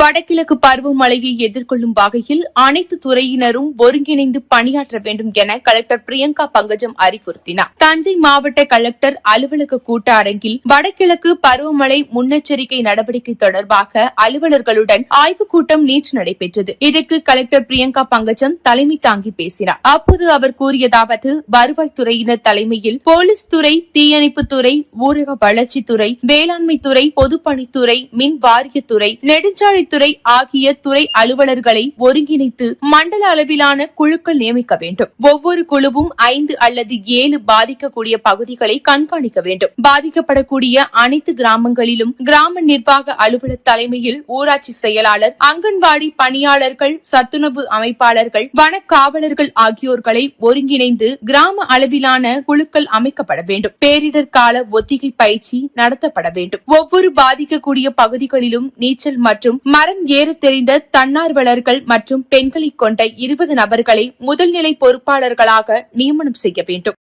வடகிழக்கு பருவமழையை எதிர்கொள்ளும் வகையில் அனைத்து துறையினரும் ஒருங்கிணைந்து பணியாற்ற வேண்டும் என கலெக்டர் பிரியங்கா பங்கஜம் அறிவுறுத்தினார். தஞ்சை மாவட்ட கலெக்டர் அலுவலக கூட்ட அரங்கில் வடகிழக்கு பருவமழை முன்னெச்சரிக்கை நடவடிக்கை தொடர்பாக அலுவலர்களுடன் ஆய்வுக் கூட்டம் நேற்று நடைபெற்றது. இதற்கு கலெக்டர் பிரியங்கா பங்கஜம் தலைமை தாங்கி பேசினார். அப்போது அவர் கூறியதாவது, வருவாய்த்துறையினர் தலைமையில் போலீஸ் துறை, தீயணைப்புத்துறை, ஊரக வளர்ச்சித்துறை, வேளாண்மை துறை, பொதுப்பணித்துறை, மின் வாரியத்துறை, நெடுஞ்சாலை துறை ஆகிய துறை அலுவலர்களை ஒருங்கிணைத்து மண்டல அளவிலான குழுக்கள் நியமிக்க வேண்டும். ஒவ்வொரு குழுவும் 5 அல்லது 7 பாதிக்கக்கூடிய பகுதிகளை கண்காணிக்க வேண்டும். பாதிக்கப்படக்கூடிய அனைத்து கிராமங்களிலும் கிராம நிர்வாக அலுவலர் தலைமையில் ஊராட்சி செயலாளர், அங்கன்வாடி பணியாளர்கள், சத்துணவு அமைப்பாளர்கள், வனக்காவலர்கள் ஆகியோர்களை ஒருங்கிணைந்து கிராம அளவிலான குழுக்கள் அமைக்கப்பட வேண்டும். பேரிடர் கால ஒத்திகை பயிற்சி நடத்தப்பட வேண்டும். ஒவ்வொரு பாதிக்கக்கூடிய பகுதிகளிலும் நீச்சல் மற்றும் மரம் ஏற தெரிந்த தன்னார்வலர்கள் மற்றும் பெண்களை கொண்ட 20 நபர்களை முதல்நிலை பொறுப்பாளர்களாக நியமனம் செய்ய வேண்டும்.